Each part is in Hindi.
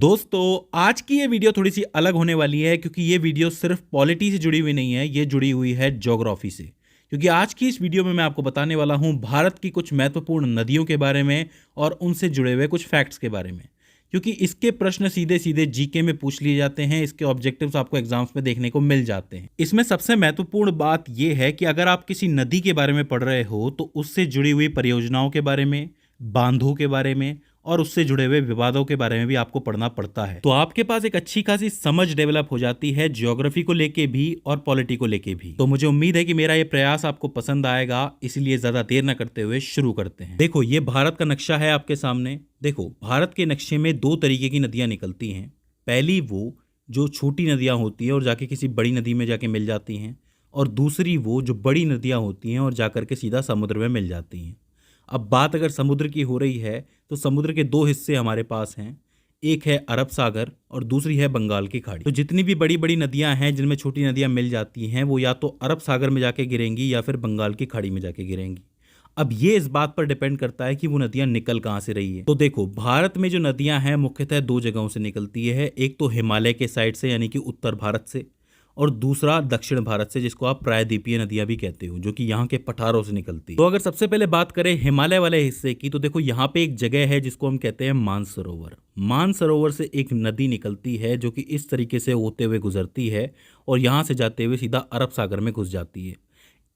दोस्तों आज की ये वीडियो थोड़ी सी अलग होने वाली है क्योंकि ये वीडियो सिर्फ पॉलिटी से जुड़ी हुई नहीं है, ये जुड़ी हुई है ज्योग्राफी से। क्योंकि आज की इस वीडियो में मैं आपको बताने वाला हूँ भारत की कुछ महत्वपूर्ण नदियों के बारे में और उनसे जुड़े हुए कुछ फैक्ट्स के बारे में। क्योंकि इसके प्रश्न सीधे सीधे जीके में पूछ लिए जाते हैं, इसके ऑब्जेक्टिव्स आपको एग्जाम्स में देखने को मिल जाते हैं। इसमें सबसे महत्वपूर्ण बात यह है कि अगर आप किसी नदी के बारे में पढ़ रहे हो तो उससे जुड़ी हुई परियोजनाओं के बारे में, बांधों के बारे में और उससे जुड़े हुए विवादों के बारे में भी आपको पढ़ना पड़ता है। तो आपके पास एक अच्छी खासी समझ डेवलप हो जाती है ज्योग्राफी को लेके भी और पॉलिटी को लेके भी। तो मुझे उम्मीद है कि मेरा ये प्रयास आपको पसंद आएगा, इसलिए ज्यादा देर न करते हुए शुरू करते हैं। देखो, ये भारत का नक्शा है आपके सामने। देखो, भारत के नक्शे में दो तरीके की नदियां निकलती हैं। पहली वो जो छोटी नदियां होती हैं और जाके किसी बड़ी नदी में जाके मिल जाती हैं, और दूसरी वो जो बड़ी नदियां होती हैं और जाकर के सीधा समुद्र में मिल जाती हैं। अब बात अगर समुद्र की हो रही है तो समुद्र के दो हिस्से हमारे पास हैं, एक है अरब सागर और दूसरी है बंगाल की खाड़ी। तो जितनी भी बड़ी बड़ी नदियां हैं जिनमें छोटी नदियां मिल जाती हैं वो या तो अरब सागर में जाके गिरेंगी या फिर बंगाल की खाड़ी में जाके गिरेंगी। अब ये इस बात पर डिपेंड करता है कि वो नदियां निकल कहाँ से रही है। तो देखो, भारत में जो नदियां हैं मुख्यतः दो जगहों से निकलती है। एक तो हिमालय के साइड से यानी कि उत्तर भारत से, और दूसरा दक्षिण भारत से जिसको आप प्रायद्वीपीय नदियां भी कहते हो, जो कि यहाँ के पठारों से निकलती है। तो अगर सबसे पहले बात करें हिमालय वाले हिस्से की तो देखो, यहाँ पे एक जगह है जिसको हम कहते हैं मानसरोवर। मानसरोवर से एक नदी निकलती है जो कि इस तरीके से होते हुए गुजरती है और यहाँ से जाते हुए सीधा अरब सागर में घुस जाती है।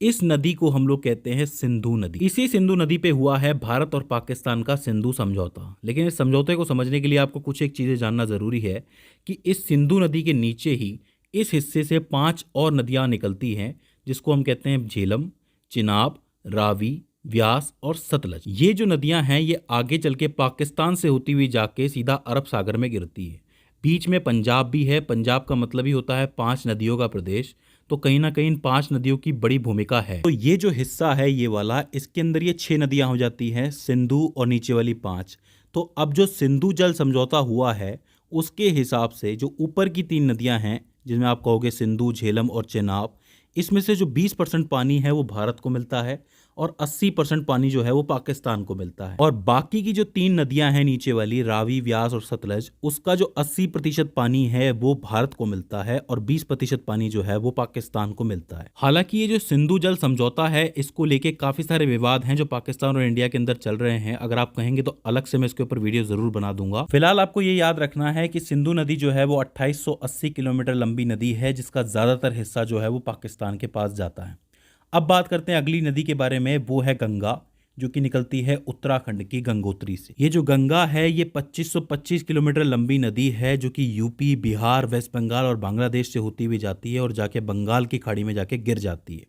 इस नदी को हम लोग कहते हैं सिंधु नदी। इसी सिंधु नदी पे हुआ है भारत और पाकिस्तान का सिंधु समझौता। लेकिन इस समझौते को समझने के लिए आपको कुछ एक चीज़ें जानना ज़रूरी है कि इस सिंधु नदी के नीचे ही इस हिस्से से 5 और नदियां निकलती हैं जिसको हम कहते हैं झेलम, चिनाब, रावी, व्यास और सतलज। ये जो नदियां हैं ये आगे चल के पाकिस्तान से होती हुई जाके सीधा अरब सागर में गिरती है। बीच में पंजाब भी है। पंजाब का मतलब ही होता है 5 नदियों का प्रदेश। तो कहीं ना कहीं इन 5 नदियों की बड़ी भूमिका है। तो ये जो हिस्सा है ये वाला, इसके अंदर ये 6 नदियां हो जाती हैं, सिंधु और नीचे वाली 5। तो अब जो सिंधु जल समझौता हुआ है उसके हिसाब से जो ऊपर की 3 नदियां हैं जिनमें आप कहोगे सिंधु, झेलम और चेनाब, इसमें से जो 20% पानी है वो भारत को मिलता है और 80% पानी जो है वो पाकिस्तान को मिलता है। और बाकी की जो 3 नदियां हैं नीचे वाली, रावी, व्यास और सतलज, उसका जो 80% पानी है वो भारत को मिलता है और 20% पानी जो है वो पाकिस्तान को मिलता है। हालांकि ये जो सिंधु जल समझौता है इसको लेके काफी सारे विवाद हैं जो पाकिस्तान और इंडिया के अंदर चल रहे हैं। अगर आप कहेंगे तो अलग से मैं इसके ऊपर वीडियो जरूर बना दूंगा। फिलहाल आपको ये याद रखना है कि सिंधु नदी जो है वो 2880 किलोमीटर लंबी नदी है जिसका ज्यादातर हिस्सा जो है वो पाकिस्तान के पास जाता है। अब बात करते हैं अगली नदी के बारे में, वो है गंगा, जो कि निकलती है उत्तराखंड की गंगोत्री से। ये जो गंगा है ये 2525 किलोमीटर लंबी नदी है जो कि यूपी, बिहार, वेस्ट बंगाल और बांग्लादेश से होती हुई जाती है और जाके बंगाल की खाड़ी में जाके गिर जाती है।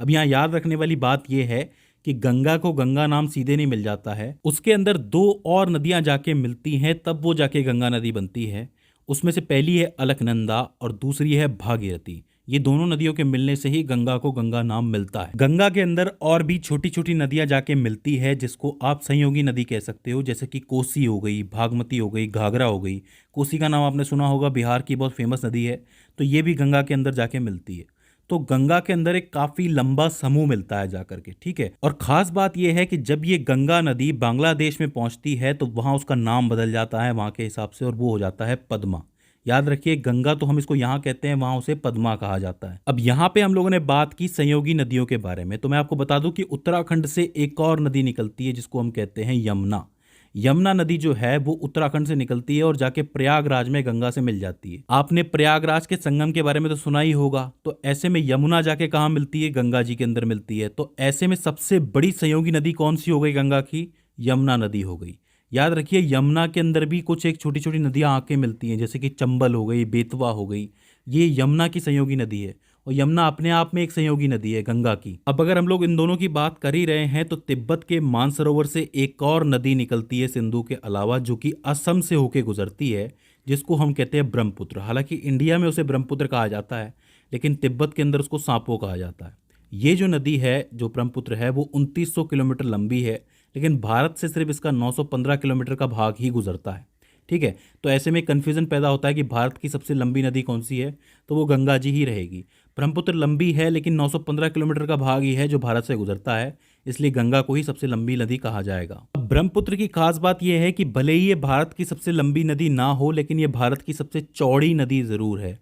अब यहाँ याद रखने वाली बात यह है कि गंगा को गंगा नाम सीधे नहीं मिल जाता है, उसके अंदर 2 और नदियां जाके मिलती हैं तब वो जाके गंगा नदी बनती है। उसमें से पहली है अलकनंदा और दूसरी है भागीरथी। ये दोनों नदियों के मिलने से ही गंगा को गंगा नाम मिलता है। गंगा के अंदर और भी छोटी छोटी नदियां जाके मिलती है जिसको आप संयोगी नदी कह सकते हो, जैसे कि कोसी हो गई, भागमती हो गई, घाघरा हो गई। कोसी का नाम आपने सुना होगा, बिहार की बहुत फेमस नदी है। तो ये भी गंगा के अंदर जाके मिलती है। तो गंगा के अंदर एक काफी लंबा समूह मिलता है जाकर के, ठीक है। और खास बात यह है कि जब ये गंगा नदी बांग्लादेश में पहुंचती है तो वहां उसका नाम बदल जाता है वहां के हिसाब से, और वो हो जाता है पद्मा। याद रखिए, गंगा तो हम इसको यहाँ कहते हैं, वहां उसे पद्मा कहा जाता है। अब यहाँ पे हम लोगों ने बात की संयोगी नदियों के बारे में, तो मैं आपको बता दूं कि उत्तराखंड से एक और नदी निकलती है जिसको हम कहते हैं यमुना। यमुना नदी जो है वो उत्तराखंड से निकलती है और जाके प्रयागराज में गंगा से मिल जाती है। आपने प्रयागराज के संगम के बारे में तो सुना ही होगा। तो ऐसे में यमुना जाके कहाँ मिलती है? गंगा जी के अंदर मिलती है। तो ऐसे में सबसे बड़ी संयोगी नदी कौन सी हो गई गंगा की? यमुना नदी हो गई। याद रखिए, यमुना के अंदर भी कुछ एक छोटी छोटी नदियां आके मिलती हैं, जैसे कि चंबल हो गई, बेतवा हो गई। ये यमुना की संयोगी नदी है और यमुना अपने आप में एक संयोगी नदी है गंगा की। अब अगर हम लोग इन दोनों की बात कर ही रहे हैं तो तिब्बत के मानसरोवर से एक और नदी निकलती है सिंधु के अलावा, जो कि असम से होके गुजरती है, जिसको हम कहते हैं ब्रह्मपुत्र। हालांकि इंडिया में उसे ब्रह्मपुत्र कहा जाता है लेकिन तिब्बत के अंदर उसको सांपो कहा जाता है। ये जो नदी है, जो ब्रह्मपुत्र है, वो 2900 किलोमीटर लंबी है, लेकिन भारत से सिर्फ इसका 915 किलोमीटर का भाग ही गुजरता है, ठीक है। तो ऐसे में कन्फ्यूजन पैदा होता है कि भारत की सबसे लंबी नदी कौन सी है, तो वो गंगा जी ही रहेगी। ब्रह्मपुत्र लंबी है लेकिन 915 किलोमीटर का भाग ही है जो भारत से गुजरता है, इसलिए गंगा को ही सबसे लंबी नदी कहा जाएगा। अब ब्रह्मपुत्र की खास बात यह है कि भले ही ये भारत की सबसे लंबी नदी ना हो, लेकिन ये भारत की सबसे चौड़ी नदी ज़रूर है।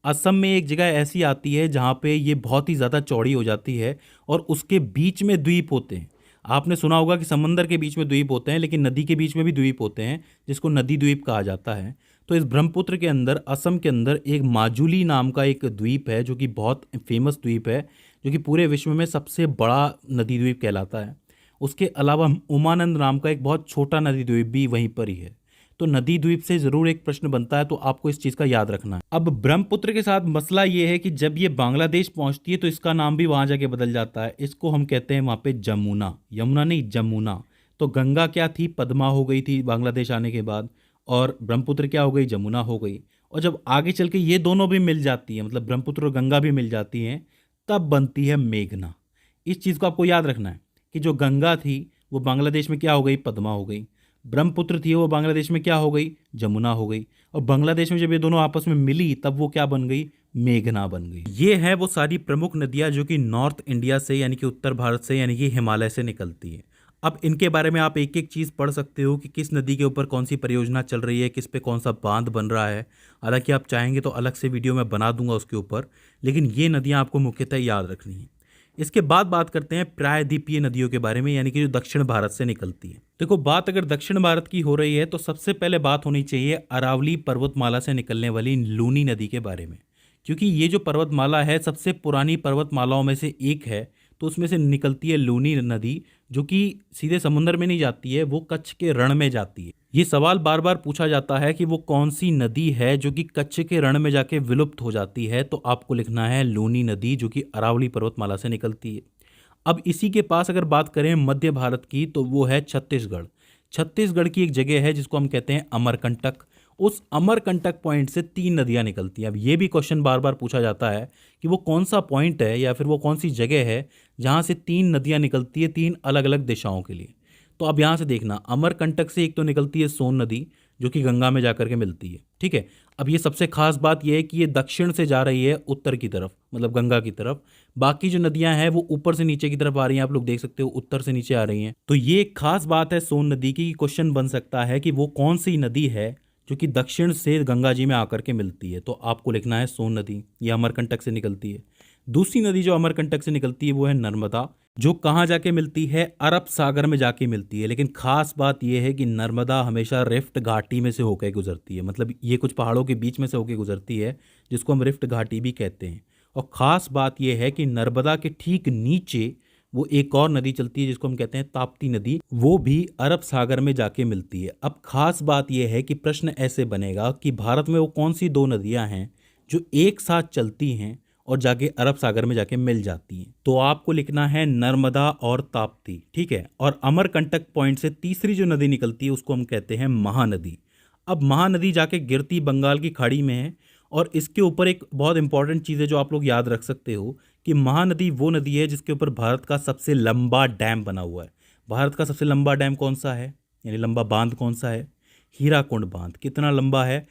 असम में एक जगह ऐसी आती है जहाँ पे ये बहुत ही ज़्यादा चौड़ी हो जाती है और उसके बीच में द्वीप होते हैं। आपने सुना होगा कि समंदर के बीच में द्वीप होते हैं, लेकिन नदी के बीच में भी द्वीप होते हैं, जिसको नदी द्वीप कहा जाता है। तो इस ब्रह्मपुत्र के अंदर, असम के अंदर एक माजुली नाम का एक द्वीप है, जो कि बहुत फेमस द्वीप है, जो कि पूरे विश्व में सबसे बड़ा नदी द्वीप कहलाता है। उसके अलावा उमानंद नाम का एक बहुत छोटा नदी द्वीप भी वहीं पर ही है। तो नदी द्वीप से ज़रूर एक प्रश्न बनता है, तो आपको इस चीज़ का याद रखना है। अब ब्रह्मपुत्र के साथ मसला ये है कि जब ये बांग्लादेश पहुंचती है तो इसका नाम भी वहाँ जाके बदल जाता है। इसको हम कहते हैं वहाँ पे जमुना, यमुना नहीं जमुना। तो गंगा क्या थी, पद्मा हो गई थी बांग्लादेश आने के बाद, और ब्रह्मपुत्र क्या हो गई, जमुना हो गई। और जब आगे चल के ये दोनों भी मिल जाती हैं, मतलब ब्रह्मपुत्र और गंगा भी मिल जाती हैं, तब बनती है मेघना। इस चीज़ को आपको याद रखना है कि जो गंगा थी वो बांग्लादेश में क्या हो गई, पद्मा हो गई। ब्रह्मपुत्र थी वो बांग्लादेश में क्या हो गई, जमुना हो गई। और बांग्लादेश में जब ये दोनों आपस में मिली तब वो क्या बन गई, मेघना बन गई। ये है वो सारी प्रमुख नदियाँ जो कि नॉर्थ इंडिया से, यानी कि उत्तर भारत से, यानी कि हिमालय से निकलती है। अब इनके बारे में आप एक एक चीज़ पढ़ सकते हो कि किस नदी के ऊपर कौन सी परियोजना चल रही है, किस पे कौन सा बांध बन रहा है। हालांकि आप चाहेंगे तो अलग से वीडियो मैं बना दूंगा उसके ऊपर, लेकिन ये नदियाँ आपको मुख्यतः याद रखनी है। इसके बाद बात करते हैं प्रायद्वीपीय नदियों के बारे में, यानी कि जो दक्षिण भारत से निकलती है। देखो, बात अगर दक्षिण भारत की हो रही है तो सबसे पहले बात होनी चाहिए अरावली पर्वतमाला से निकलने वाली लूनी नदी के बारे में, क्योंकि ये जो पर्वतमाला है सबसे पुरानी पर्वतमालाओं में से एक है। तो उसमें से निकलती है लूनी नदी, जो कि सीधे समुद्र में नहीं जाती है, वो कच्छ के रण में जाती है। ये सवाल बार बार पूछा जाता है कि वो कौन सी नदी है जो कि कच्छ के रण में जाके विलुप्त हो जाती है, तो आपको लिखना है लूनी नदी, जो कि अरावली पर्वतमाला से निकलती है। अब इसी के पास अगर बात करें मध्य भारत की, तो वो है छत्तीसगढ़। छत्तीसगढ़ की एक जगह है जिसको हम कहते हैं अमरकंटक। उस अमरकंटक पॉइंट से 3 नदियां निकलती हैं। अब ये भी क्वेश्चन बार बार पूछा जाता है कि वो कौन सा पॉइंट है या फिर वो कौन सी जगह है जहाँ से 3 नदियां निकलती है 3 अलग अलग दिशाओं के लिए। तो अब यहाँ से देखना, अमरकंटक से एक तो निकलती है सोन नदी, जो कि गंगा में जाकर के मिलती है, ठीक है। अब ये सबसे खास बात यह है कि ये दक्षिण से जा रही है उत्तर की तरफ, मतलब गंगा की तरफ। बाकी जो नदियां हैं वो ऊपर से नीचे की तरफ आ रही हैं, आप लोग देख सकते हो उत्तर से नीचे आ रही हैं। तो ये एक खास बात है सोन नदी की। क्वेश्चन बन सकता है कि वो कौन सी नदी है जो कि दक्षिण से गंगा जी में आकर के मिलती है, तो आपको लिखना है सोन नदी, ये अमरकंटक से निकलती है। दूसरी नदी जो अमरकंटक से निकलती है वो है नर्मदा, जो कहाँ जाके मिलती है, अरब सागर में जाके मिलती है। लेकिन खास बात यह है कि नर्मदा हमेशा रिफ्ट घाटी में से होकर गुजरती है, मतलब ये कुछ पहाड़ों के बीच में से होकर गुजरती है, जिसको हम रिफ्ट घाटी भी कहते हैं। और ख़ास बात यह है कि नर्मदा के ठीक नीचे वो एक और नदी चलती है जिसको हम कहते हैं ताप्ती नदी, वो भी अरब सागर में जाके मिलती है। अब खास बात यह है कि प्रश्न ऐसे बनेगा कि भारत में वो कौन सी 2 नदियां हैं जो एक साथ चलती हैं और जाके अरब सागर में जाके मिल जाती हैं। तो आपको लिखना है नर्मदा और ताप्ती, ठीक है। और अमरकंटक पॉइंट से तीसरी जो नदी निकलती है उसको हम कहते हैं महानदी। अब महानदी जाके गिरती बंगाल की खाड़ी में है। और इसके ऊपर एक बहुत इंपॉर्टेंट चीज़ है जो आप लोग याद रख सकते हो कि महानदी वो नदी है जिसके ऊपर भारत का सबसे लंबा डैम बना हुआ है। भारत का सबसे लंबा डैम कौन सा है, यानी लंबा बांध कौन सा है, हीराकुंड बांध। कितना लंबा है,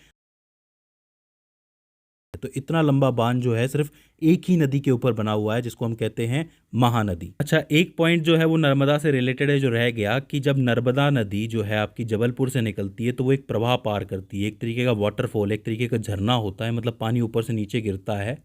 तो इतना लंबा बांध जो है सिर्फ एक ही नदी के ऊपर बना हुआ है, जिसको हम कहते हैं महानदी। अच्छा, एक पॉइंट जो है वो नर्मदा से रिलेटेड है जो रह गया, कि जब नर्मदा नदी जो है आपकी जबलपुर से निकलती है तो वो एक प्रवाह पार करती है, एक तरीके का वाटरफॉल, एक तरीके का झरना होता है, मतलब पानी ऊपर से नीचे गिरता है,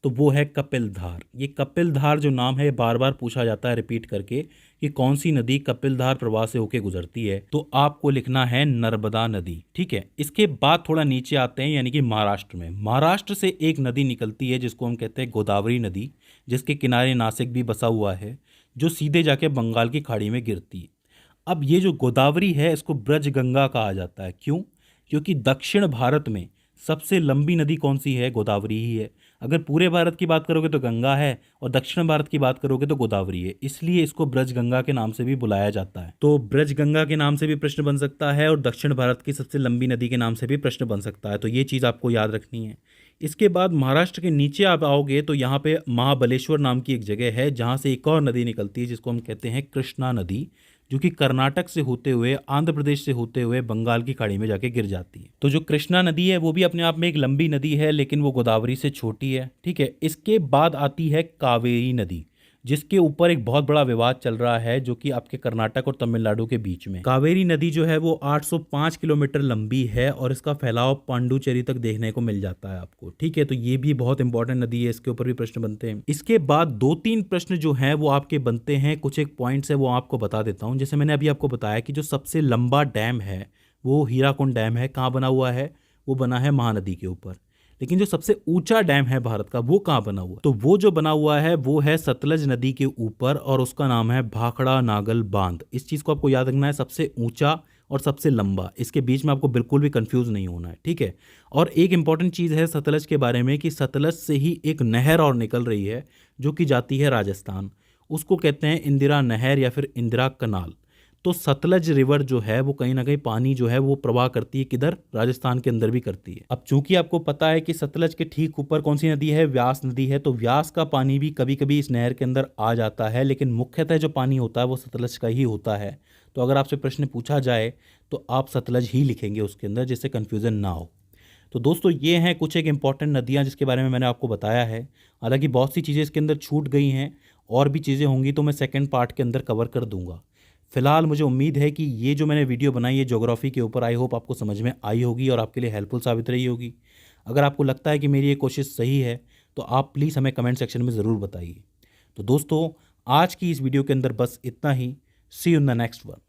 तो वो है कपिल धार। ये कपिल धार जो नाम है बार बार पूछा जाता है रिपीट करके कि कौन सी नदी कपिल धार प्रवाह से होके गुजरती है, तो आपको लिखना है नर्मदा नदी, ठीक है। इसके बाद थोड़ा नीचे आते हैं, यानी कि महाराष्ट्र में। महाराष्ट्र से एक नदी निकलती है जिसको हम कहते हैं गोदावरी नदी, जिसके किनारे नासिक भी बसा हुआ है, जो सीधे जाके बंगाल की खाड़ी में गिरती है। अब ये जो गोदावरी है इसको ब्रज गंगा कहा जाता है। क्यों? क्योंकि दक्षिण भारत में सबसे लंबी नदी कौन सी है, गोदावरी ही है। अगर पूरे भारत की बात करोगे तो गंगा है, और दक्षिण भारत की बात करोगे तो गोदावरी है, इसलिए इसको ब्रज गंगा के नाम से भी बुलाया जाता है। तो ब्रज गंगा के नाम से भी प्रश्न बन सकता है और दक्षिण भारत की सबसे लंबी नदी के नाम से भी प्रश्न बन सकता है, तो ये चीज़ आपको याद रखनी है। इसके बाद महाराष्ट्र के नीचे आप आओगे तो यहाँ पे महाबलेश्वर नाम की एक जगह है जहाँ से एक और नदी निकलती है जिसको हम कहते हैं कृष्णा नदी, जो कि कर्नाटक से होते हुए, आंध्र प्रदेश से होते हुए बंगाल की खाड़ी में जाके गिर जाती है। तो जो कृष्णा नदी है वो भी अपने आप में एक लंबी नदी है, लेकिन वो गोदावरी से छोटी है, ठीक है। इसके बाद आती है कावेरी नदी, जिसके ऊपर एक बहुत बड़ा विवाद चल रहा है, जो कि आपके कर्नाटक और तमिलनाडु के बीच में। कावेरी नदी जो है वो 805 किलोमीटर लंबी है और इसका फैलाव पांडुचेरी तक देखने को मिल जाता है आपको। ठीक है, तो ये भी बहुत इंपॉर्टेंट नदी है, इसके ऊपर भी प्रश्न बनते हैं। इसके बाद 2-3 प्रश्न जो हैं वो आपके बनते हैं, कुछ एक पॉइंट्स है वो आपको बता देता हूँ। जैसे मैंने अभी आपको बताया कि जो सबसे लंबा डैम है वो हीराकुंड डैम है। कहाँ बना हुआ है? वो बना है महानदी के ऊपर। लेकिन जो सबसे ऊंचा डैम है भारत का वो कहाँ बना हुआ? तो वो जो बना हुआ है वो है सतलज नदी के ऊपर और उसका नाम है भाखड़ा नागल बांध। इस चीज़ को आपको याद रखना है, सबसे ऊंचा और सबसे लंबा। इसके बीच में आपको बिल्कुल भी कंफ्यूज नहीं होना है, ठीक है। और एक इंपॉर्टेंट चीज़ है सतलज के बारे में कि सतलज से ही एक नहर और निकल रही है जो कि जाती है राजस्थान। उसको कहते हैं इंदिरा नहर या फिर इंदिरा कनाल। तो सतलज रिवर जो है वो कहीं ना कहीं पानी जो है वो प्रवाह करती है किधर? राजस्थान के अंदर भी करती है। अब चूंकि आपको पता है कि सतलज के ठीक ऊपर कौन सी नदी है? व्यास नदी है। तो व्यास का पानी भी कभी कभी इस नहर के अंदर आ जाता है, लेकिन मुख्यतः जो पानी होता है वो सतलज का ही होता है। तो अगर आपसे प्रश्न पूछा जाए तो आप सतलज ही लिखेंगे उसके अंदर, जिससे कन्फ्यूजन ना हो। तो दोस्तों ये हैं कुछ एक इंपॉर्टेंट नदियाँ जिसके बारे में मैंने आपको बताया है। हालांकि बहुत सी चीज़ें इसके अंदर छूट गई हैं, और भी चीज़ें होंगी तो मैं सेकंड पार्ट के अंदर कवर कर दूंगा। फिलहाल मुझे उम्मीद है कि ये जो मैंने वीडियो बनाई है ज्योग्राफी के ऊपर, आई होप आपको समझ में आई होगी और आपके लिए हेल्पफुल साबित रही होगी। अगर आपको लगता है कि मेरी ये कोशिश सही है तो आप प्लीज़ हमें कमेंट सेक्शन में ज़रूर बताइए। तो दोस्तों आज की इस वीडियो के अंदर बस इतना ही। See you in the next one.